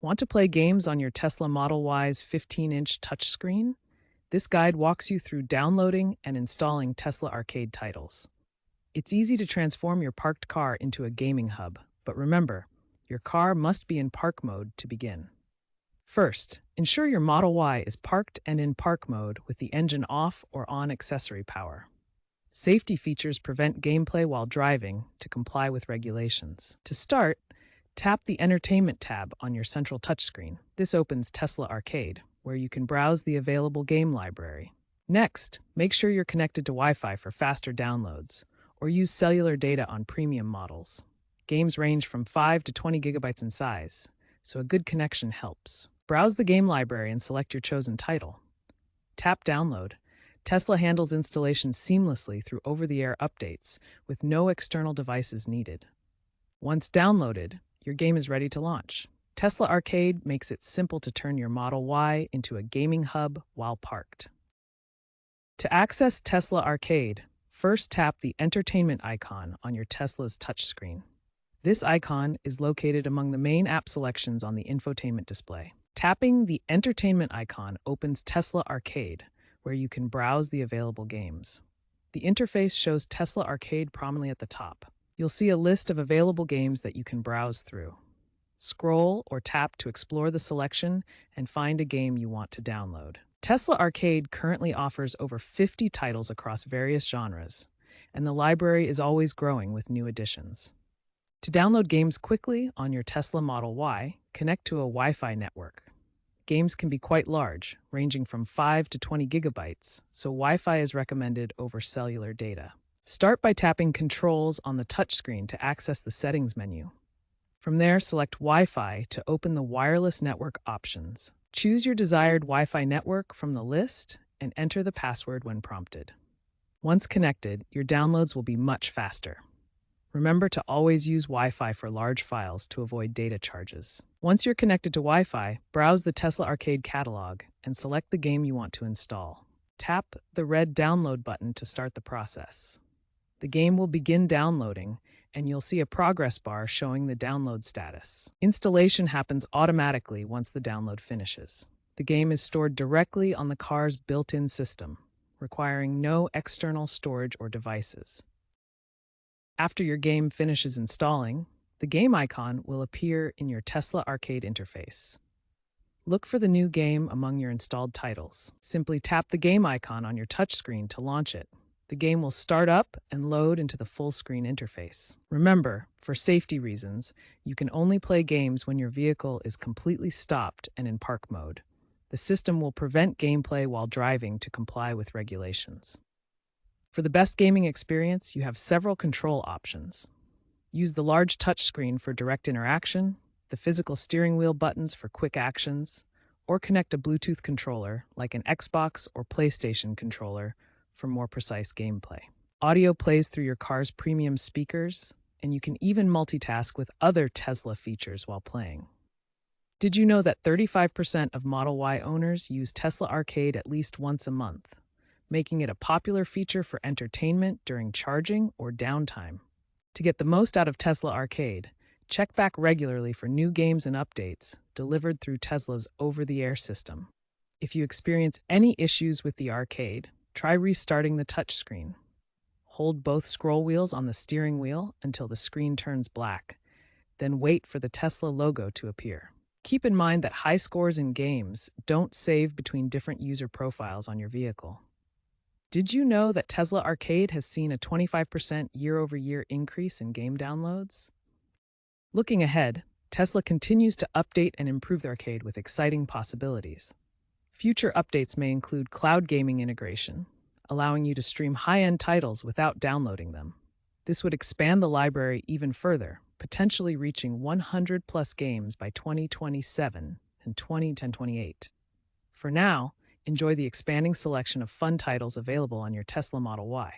Want to play games on your Tesla Model Y's 15-inch touchscreen? This guide walks you through downloading and installing Tesla Arcade titles. It's easy to transform your parked car into a gaming hub, but remember, your car must be in park mode to begin. First, ensure your Model Y is parked and in park mode with the engine off or on accessory power. Safety features prevent gameplay while driving to comply with regulations. To start, tap the Entertainment tab on your central touchscreen. This opens Tesla Arcade, where you can browse the available game library. Next, make sure you're connected to Wi-Fi for faster downloads, or use cellular data on premium models. Games range from 5 to 20 gigabytes in size, so a good connection helps. Browse the game library and select your chosen title. Tap Download. Tesla handles installation seamlessly through over-the-air updates, with no external devices needed. Once downloaded, your game is ready to launch. Tesla Arcade makes it simple to turn your Model Y into a gaming hub while parked. To access Tesla Arcade, first tap the Entertainment icon on your Tesla's touchscreen. This icon is located among the main app selections on the infotainment display. Tapping the Entertainment icon opens Tesla Arcade, where you can browse the available games. The interface shows Tesla Arcade prominently at the top. You'll see a list of available games that you can browse through. Scroll or tap to explore the selection and find a game you want to download. Tesla Arcade currently offers over 50 titles across various genres, and the library is always growing with new additions. To download games quickly on your Tesla Model Y, connect to a Wi-Fi network. Games can be quite large, ranging from 5 to 20 gigabytes, so Wi-Fi is recommended over cellular data. Start by tapping Controls on the touchscreen to access the Settings menu. From there, select Wi-Fi to open the wireless network options. Choose your desired Wi-Fi network from the list and enter the password when prompted. Once connected, your downloads will be much faster. Remember to always use Wi-Fi for large files to avoid data charges. Once you're connected to Wi-Fi, browse the Tesla Arcade catalog and select the game you want to install. Tap the red download button to start the process. The game will begin downloading, and you'll see a progress bar showing the download status. Installation happens automatically once the download finishes. The game is stored directly on the car's built-in system, requiring no external storage or devices. After your game finishes installing, the game icon will appear in your Tesla Arcade interface. Look for the new game among your installed titles. Simply tap the game icon on your touchscreen to launch it. The game will start up and load into the full-screen interface. Remember, for safety reasons, you can only play games when your vehicle is completely stopped and in park mode. The system will prevent gameplay while driving to comply with regulations. For the best gaming experience, you have several control options. Use the large touchscreen for direct interaction, the physical steering wheel buttons for quick actions, or connect a Bluetooth controller like an Xbox or PlayStation controller for more precise gameplay. Audio plays through your car's premium speakers, and you can even multitask with other Tesla features while playing. Did you know that 35% of Model Y owners use Tesla Arcade at least once a month, making it a popular feature for entertainment during charging or downtime? To get the most out of Tesla Arcade, check back regularly for new games and updates delivered through Tesla's over-the-air system. If you experience any issues with the arcade, try restarting the touchscreen. Hold both scroll wheels on the steering wheel until the screen turns black, then wait for the Tesla logo to appear. Keep in mind that high scores in games don't save between different user profiles on your vehicle. Did you know that Tesla Arcade has seen a 25% year-over-year increase in game downloads? Looking ahead, Tesla continues to update and improve the arcade with exciting possibilities. Future updates may include cloud gaming integration, allowing you to stream high-end titles without downloading them. This would expand the library even further, potentially reaching 100-plus games by 2027 and 2028. For now, enjoy the expanding selection of fun titles available on your Tesla Model Y.